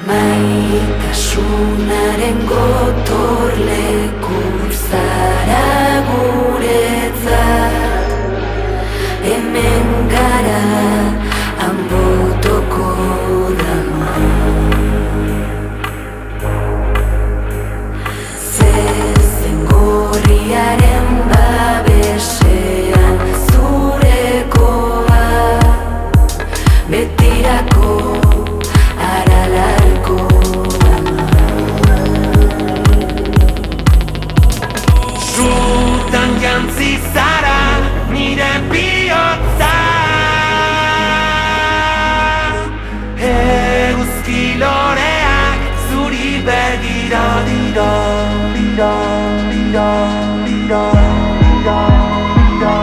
Maitasunaren gotorleku zara guretzat. Hemen gara Anbotoko dama. Zezen gorriaren babesean zurekoa, betirako aralarko dama. Zutan jantzi zara nire bihotza, eguzki loreak zuri begira dira, dira, dira, dira, dira, dira.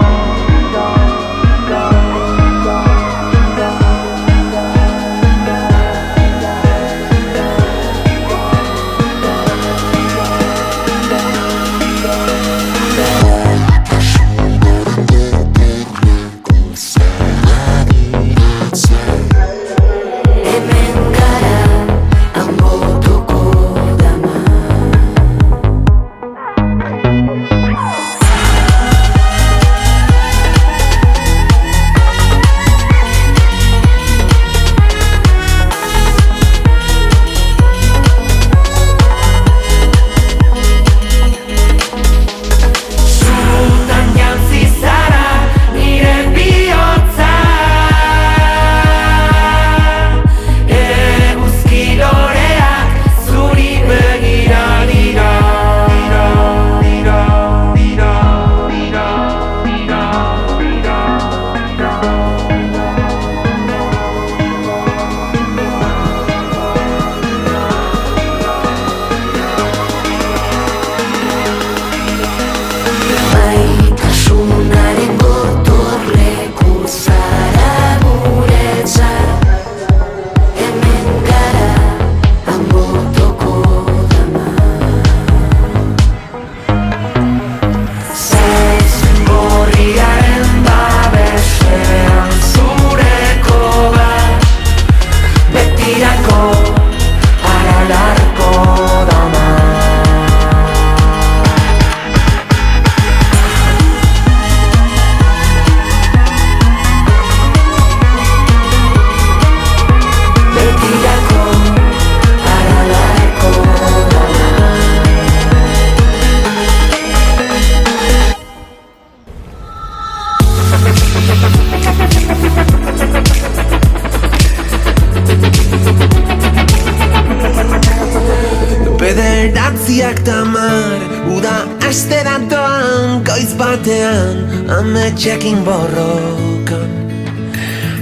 Bederatziak tamar, uda asteratoan, goiz batean, ametxekin borrokan.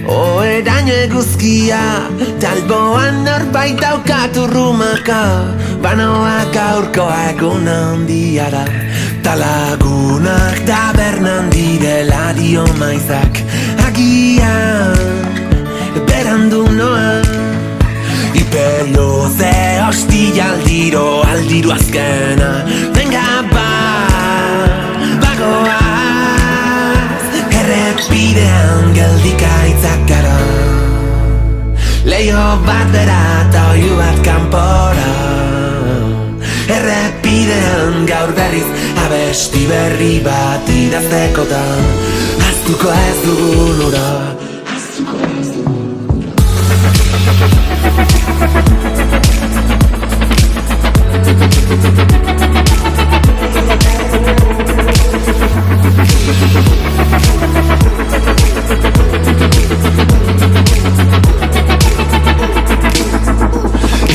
Oeraino eguzkia, talboan norbait daukat urrumaka, banoak aurkoa egun handiara, talagunak tabernan direla dio maizak, agian berandu noa. Ipelo ze hostia aldiro azkena, venga bagoaz, errepidean geldikaitzak gara, leio bat bera eta oiu bat kanpora. Errepidean gaur berriz abesti berri bat idaztekotan, ahaztuko ez dugun ura.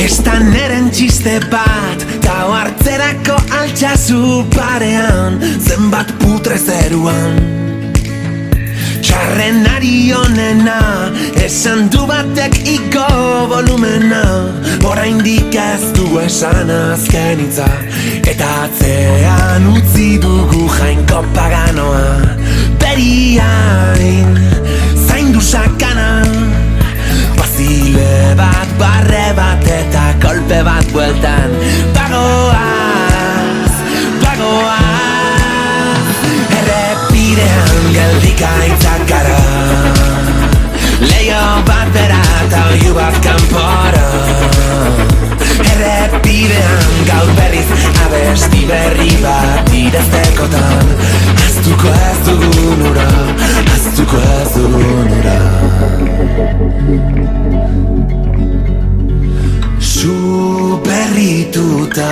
Estan eren txiste bat, gau hartzerako altxazu parean, zenbat putre zeruan. Txarrenari honena, esan du batek iko volumena, oraindik ez du esan azken hitza, eta atzean utzi dugu jainko paganoa. Beriain, zaindu sakana, bazile bat, barre bat eta kolpe bat bueltan. Bagoaz, bagoaz, errepidean geldikaitzak gara, leio bat bera eta oiu bat kanpora. Errepidean gaur berriz abesti berri bat idaztekotan Ahaztuko ez dugun ura, ahaztuko ez dugun ura Su berrituta,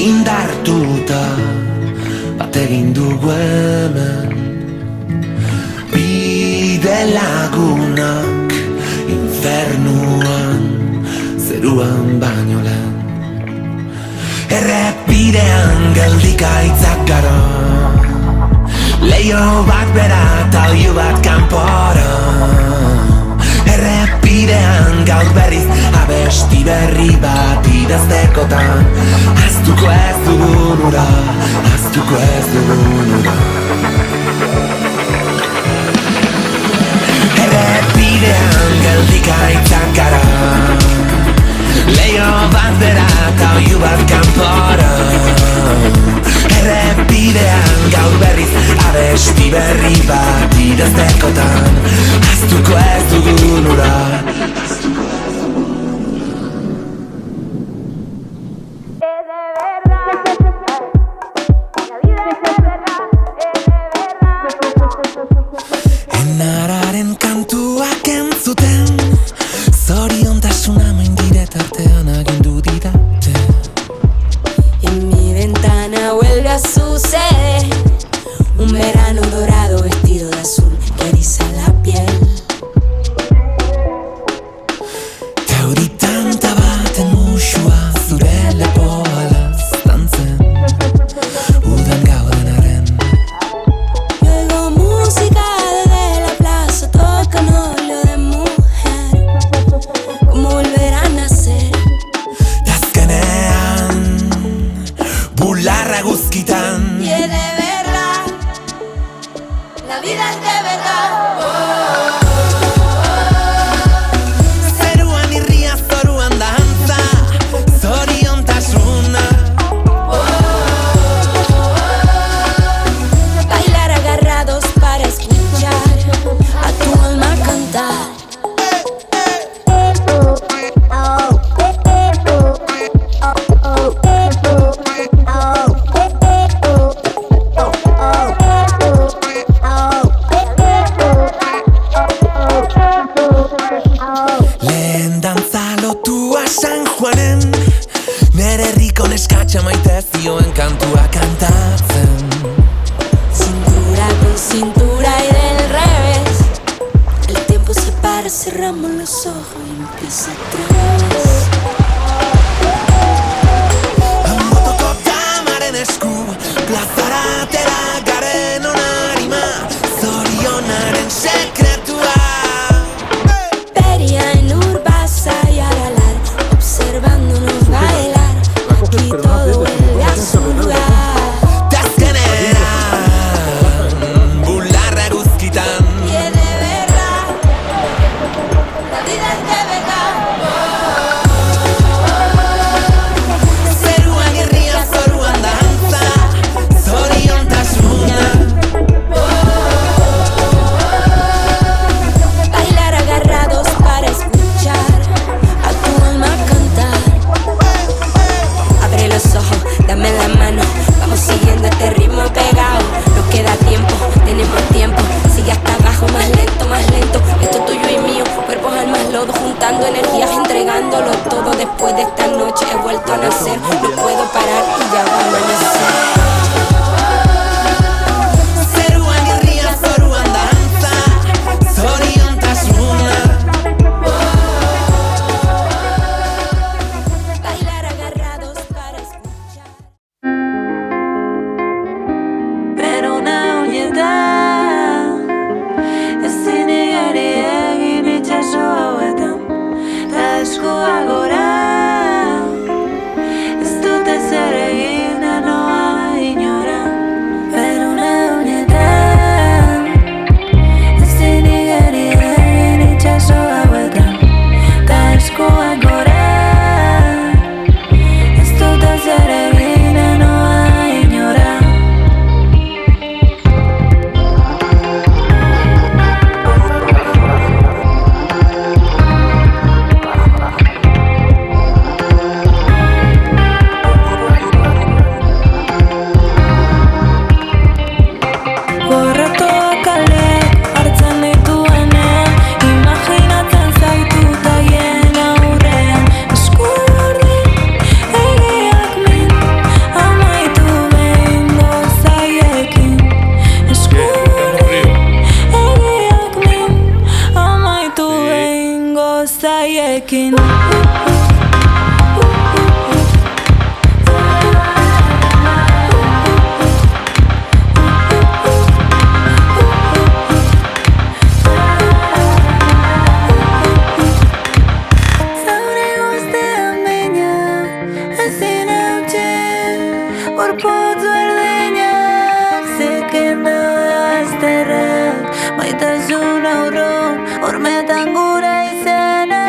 indartuta bat egin dugu hemen Bide lagunak infernuan zeruan baino lehen Errepidean geldikaitzak gara Leio bat bera eta oiu bat kanpora Errepidean gaur berriz abesti berri bat idaztekotan Ahaztuko ez dugun ura, ahaztuko ez dugun ura Errepidean geldikaitzak gara Leio bat bera eta oiu bat kanpora Errepidean gaur berriz abesti berri bat idaztekotan Ahaztuko ez dugun ura Enararen kantuak entzuten Zoriontasuna maindire tartean agindu didate En mi ventana vuelve a suceder Un verano dorado vestido de azul que eriza la piel Teuri tanta baten musua zure lepoa laztantzen Udan gauden arren Y oigo música desde la plaza Toca un óleo de mujer Como volver a nacer Tazkenean bularra guzkitan Y es de verdad La vida es de verdad Zeruan irria zoruan dantza Zoriontasuna Bailar agarrados para escuchar A tu alma cantar Lehen dantza lotua San Juanen Nere herriko neskatxa maite zioen kantua kantatzen Cintura con cintura y del revés El tiempo se para, cerramos los ojos y empieza otra vez Motoko kamaren esku Plazara atera garen onarima Zorionaren sekretua Feria en Urbasa y Aralar Observándonos bailar Aquí todo vuelve a su lugar Tazkenean bularra guzkitan Y es de verdad La vida es de verdad Zeruan irria zoruan dantza Zoriontasuna Bailar agarrados para escuchar A tu alma cantar Abre los ojos, dame la mano Vamos siguiendo este ritmo pegado Nos queda tiempo, tenemos tiempo Sigue hasta abajo, más lento Esto es tuyo y mío, cuerpos, almas, lodo Juntando energías, entregándolo todo Después de esta noche he vuelto a nacer No puedo parar y ya va a amanecer Zeruan irria zoruan dantza Zoriontasuna Bailar agarrados para escuchar Pero nauñez da Ezin igeri egin itxaso hauetan Ta eskua gora Ez dute zer egin anoa zaiekin. Zaure guztean baina ezin eutxe, gorputz berdinak zeken daude azterrak, maitasun aurron hormetan gura izana.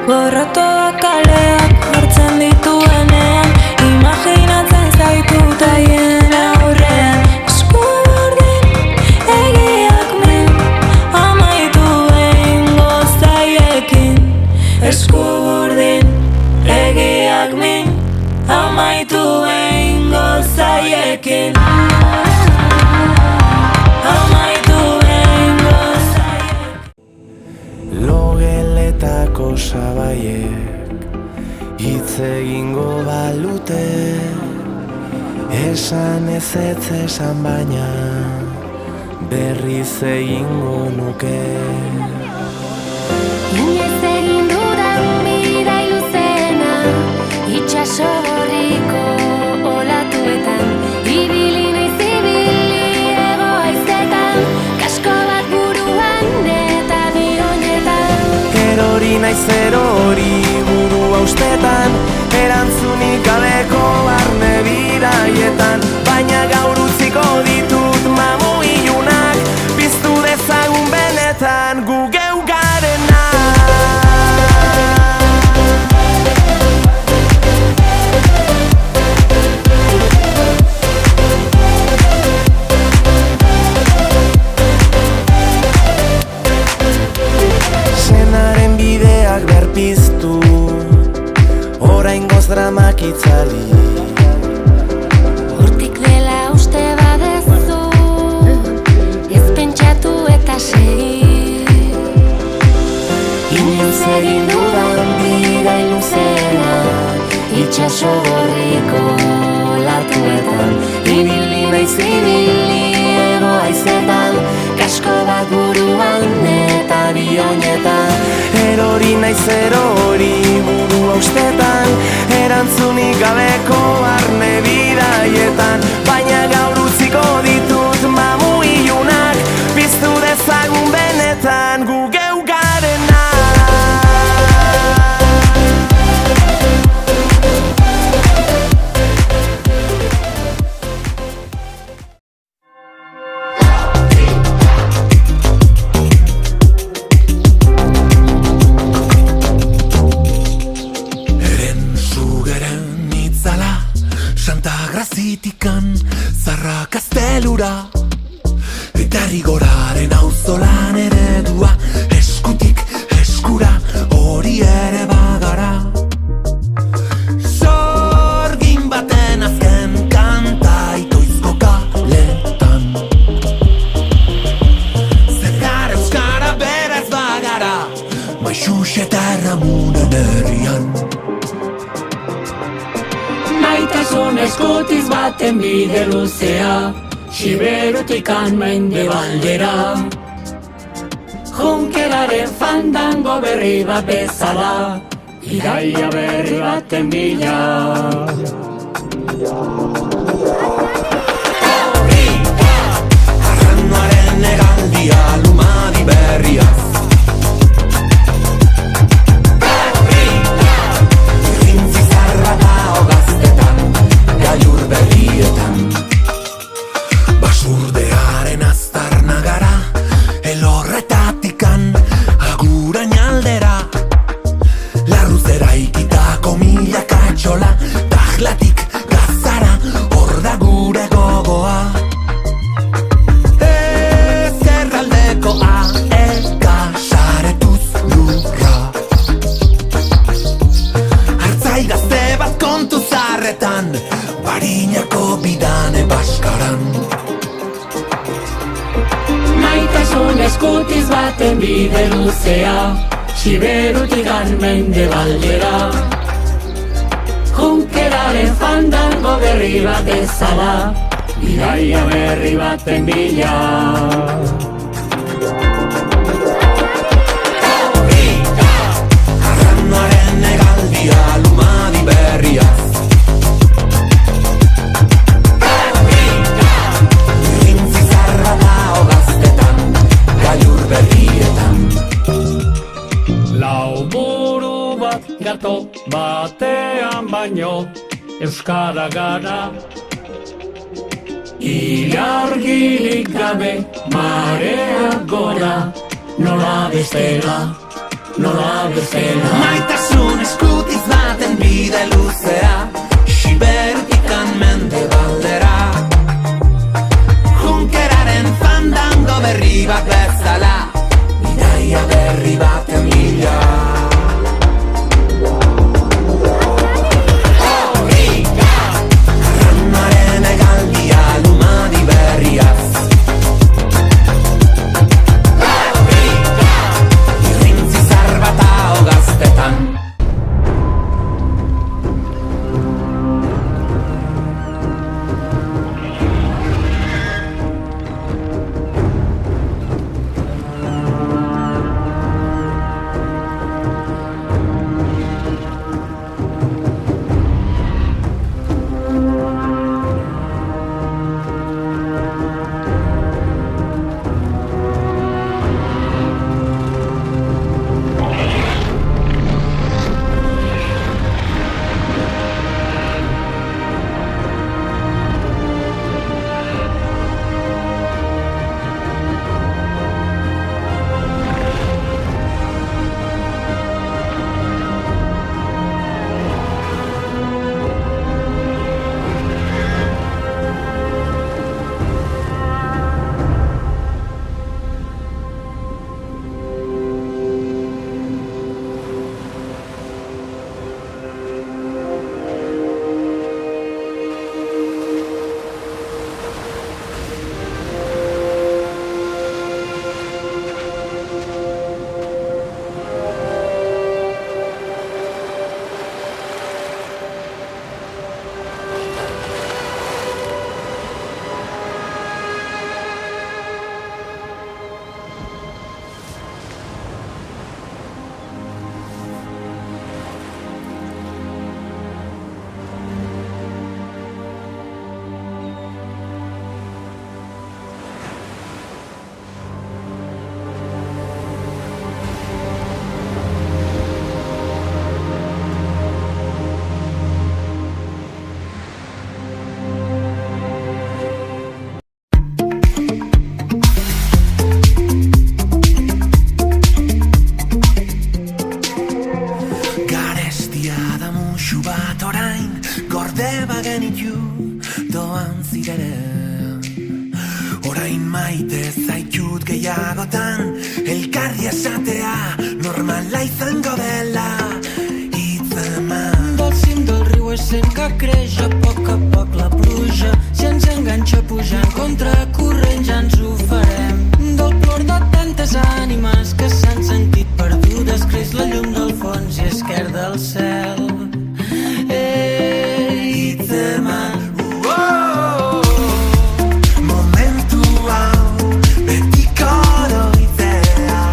Gorrotoak kaleak hartzen dituenean, imaginatzen zaitut haien aurrean. Esku berdin egiak min, amaitu behingo zaiekin. Esku berdin egiak min, amaitu behingo zaiekin. Amaitu behingo zaiekin. Logeletako sabaiek hitz egingo balute, esan ezetz esan baina berriz egingo nuke. Inoiz egin dudan bidai luzena, itxaso gorriko olatuetan, ibili naiz ibili ego haizetan, kasko bat buruan eta bionetan. Erori naiz erori burua ustetan, erantzunik gabeko barne bidaietan, baina gaur utziko ditut mamu ilunak, piztu dezagun benetan gu geu garena. Senaren bideak berpiztu, oraingoz dramak itzali. Hortik dela uste badezu, ez pentsatu eta segi. Inoiz egin dudan bidai luzena, itxaso gorriko olatuetan, ibili naiz ibili ego haizetan, kasko bat buruan eta bionetan. Erori naiz erori burua ustetan, erantzunik gabeko barne bidaietan, baina gaur utziko ditut mamu ilunak, piztu dezagun benetan gu geu garena. Zitikan zarra kastelura, eta rigoraren auzolan eredua, eskutik eskura hori ere bagara. Sorgin baten azken kanta itoizko kaletan, zer gara euskara beraz bagara, maixux eta erramunen herrian. Maitasun eskutiz baten bide luzea, Siberutikan mendebaldera. Junkeraren fandango berri bat bezala, idaia berri baten bila. Arranduaren egaldia lumadi berriaz, gailur berrietan, basurdearen aztarna gara, elorretatikan agurain aldera, larruzera ikitako milaka etxola, tajlatik gazara, hor da gure gogoa. Ezerraldeko aeka saretuz lurra, hartzai gazte bat kontu zarretan, Barinako bidane baskaran. Maitasun eskutiz baten bide luzea, Siberutikan mendebaldera. Junkeraren fandango berri bat bezala, bidaia berri baten bila. Arrandoaren egaldia lumadi berriaz. Irrintzi zarra da hogaztetan, gailur berrietan. Lau buru bat gato batean baino euskara gara. Ilargirik gabe marea gora, nola bestela, nola bestela. Maitasun eskutiz baten bide luzea, Sibertikan mende baldera. Junkeraren fandango berri bat bezala, bidaia berri baten bila. Arrandoaren egaldia lumadi berriaz. Irrintzi zar bata hogaztetan. Garestia da musu bat orain, gorde bagenitu doan zirenean. Orain maite zaitut gehiagotan, elkarri esatea normala izango dela. Hitzeman del cim del riu és sent que creix a poc la pluja. Si ens enganxa pujant contra corrent ja ens ho farem. Del plor de tantes ànimes que s'han sentit perdudes creix la llum del fons i esquerda el cel. Hitzeman. momentu hau betiko oroitzea.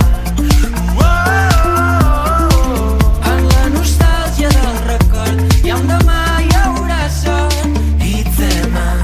En la nostàlgia del record i on demà hi haurà sol. Hitzeman.